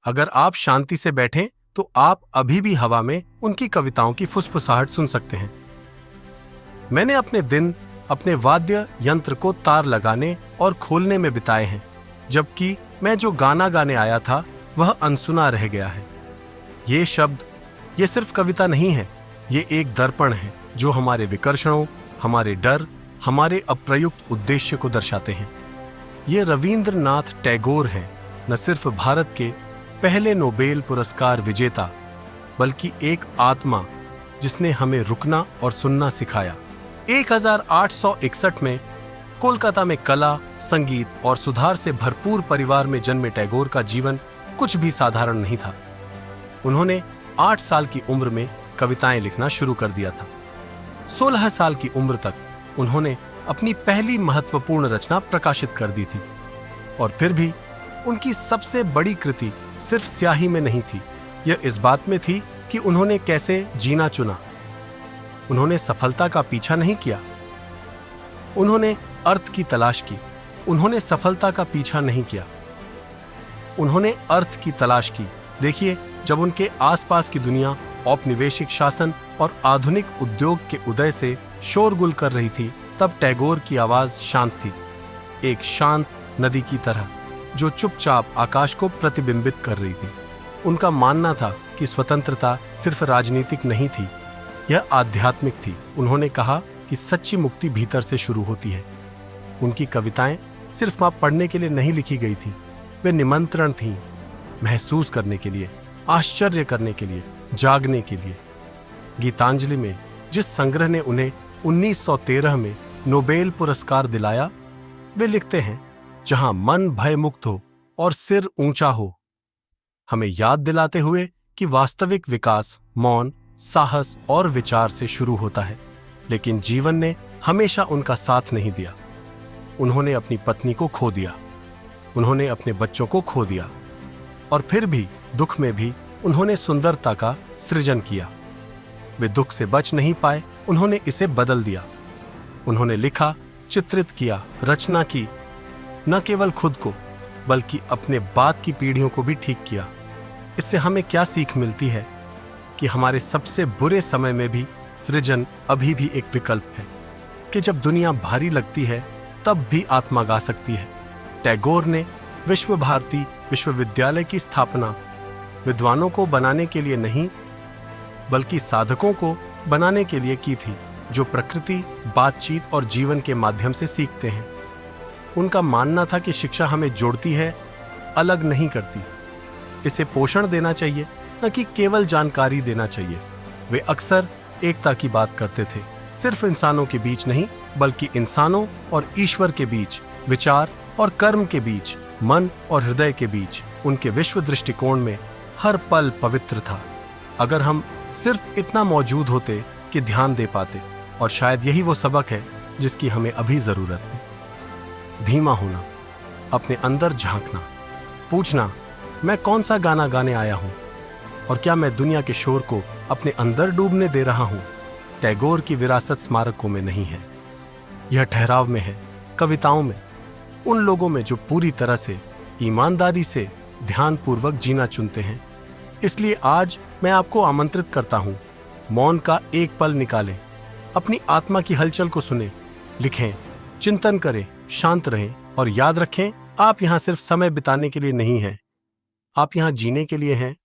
अगर आप शांति से बैठें तो आप अभी भी हवा में उनकी कविताओं की फुसफुसाहट सुन सकते हैं। मैंने अपने दिन अपने वाद्य यंत्र को तार लगाने और खोलने में बिताए हैं, जबकि मैं जो गाना गाने आया था वह अनसुना रह गया है। ये शब्द, ये सिर्फ कविता नहीं है, ये एक दर्पण है जो हमारे विकर्षणों, हमारे डर, हमारे अप्रयुक्त उद्देश्य को दर्शाते हैं। ये रविंद्रनाथ टैगोर हैं, न सिर्फ भारत के पहले नोबेल पुरस्कार विजेता, बल्कि एक आत्मा जिसने हमें रुकना और सुनना सिखाया। 1861 में कोलकाता में कला, संगीत और सुधार से भरपूर परिवार में जन्मे टैगोर का जीवन कुछ भी साधारण नहीं था। उन्होंने 8 साल की उम्र में कविताएं लिखना शुरू कर दिया था। 16 साल की उम्र तक उन्होंने अपनी पहली महत्वपूर्ण रचना प्रकाशित कर दी थी, और फिर भी उनकी सबसे बड़ी कृति सिर्फ स्याही में नहीं थी, यह इस बात में थी कि उन्होंने कैसे जीना चुना। उन्होंने सफलता का पीछा नहीं किया, उन्होंने अर्थ की तलाश की। उन्होंने सफलता का पीछा नहीं किया, उन्होंने अर्थ की तलाश की। देखिए, जब उनके आसपास की दुनिया औपनिवेशिक शासन और आधुनिक उद्योग के उदय से शोरगुल कर रही थी, तब टैगोर की आवाज शांत थी, एक शांत नदी की तरह जो चुपचाप आकाश को प्रतिबिंबित कर रही थी। उनका मानना था कि स्वतंत्रता सिर्फ राजनीतिक नहीं थी, यह आध्यात्मिक थी। उन्होंने कहा कि सच्ची मुक्ति भीतर से शुरू होती है। उनकी कविताएं सिर्फ पढ़ने के लिए नहीं लिखी गई थी, वे निमंत्रण थीं, महसूस करने के लिए, आश्चर्य करने के लिए, जागने के लिए। गीतांजलि में जिस संग्रह ने उन्हें 1913 में नोबेल पुरस्कार दिलाया, वे लिखते हैं, जहां मन भय मुक्त हो और सिर ऊंचा हो, हमें याद दिलाते हुए कि वास्तविक विकास मौन, साहस और विचार से शुरू होता है। लेकिन जीवन ने हमेशा उनका साथ नहीं दिया। उन्होंने अपनी पत्नी को खो दिया, उन्होंने अपने बच्चों को खो दिया, और फिर भी दुख में भी उन्होंने सुंदरता का सृजन किया। वे दुख से बच नहीं पाए, उन्होंने इसे बदल दिया। उन्होंने लिखा, चित्रित किया, रचना की, न केवल खुद को बल्कि अपने बाद की पीढ़ियों को भी ठीक किया। इससे हमें क्या सीख मिलती है कि हमारे सबसे बुरे समय में भी सृजन अभी भी एक विकल्प है, कि जब दुनिया भारी लगती है तब भी आत्मा गा सकती है। टैगोर ने विश्व भारती विश्वविद्यालय की स्थापना विद्वानों को बनाने के लिए नहीं, बल्कि साधकों को बनाने के लिए की थी, जो प्रकृति, बातचीत और जीवन के माध्यम से सीखते हैं। उनका मानना था कि शिक्षा हमें जोड़ती है, अलग नहीं करती। इसे पोषण देना चाहिए, न कि केवल जानकारी देना चाहिए। वे अक्सर एकता की बात करते थे, सिर्फ इंसानों के बीच नहीं, बल्कि इंसानों और ईश्वर के बीच, विचार और कर्म के बीच, मन और हृदय के बीच। उनके विश्व दृष्टिकोण में हर पल पवित्र था। अगर हम सिर्फ इतना मौजूद होते कि ध्यान दे पाते, और शायद यही वो सबक है जिसकी हमें अभी जरूरत है। धीमा होना, अपने अंदर झांकना, पूछना, मैं कौन सा गाना गाने आया हूं, और क्या मैं दुनिया के शोर को अपने अंदर डूबने दे रहा हूं। टैगोर की विरासत स्मारकों में नहीं है, यह ठहराव में है, कविताओं में, उन लोगों में जो पूरी तरह से ईमानदारी से ध्यानपूर्वक जीना चुनते हैं। इसलिए आज मैं आपको आमंत्रित करता हूं, मौन का एक पल निकालें, अपनी आत्मा की हलचल को सुनें, लिखें, चिंतन करें, शांत रहें, और याद रखें, आप यहां सिर्फ समय बिताने के लिए नहीं हैं, आप यहां जीने के लिए हैं,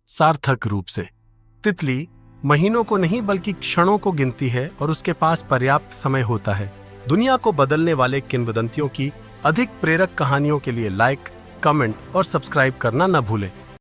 सार्थक रूप से। तितली महीनों को नहीं बल्कि क्षणों को गिनती है, और उसके पास पर्याप्त समय होता है। दुनिया को बदलने वाले किंवदंतियों की अधिक प्रेरक कहानियों के लिए लाइक, कमेंट और सब्सक्राइब करना न भूलें।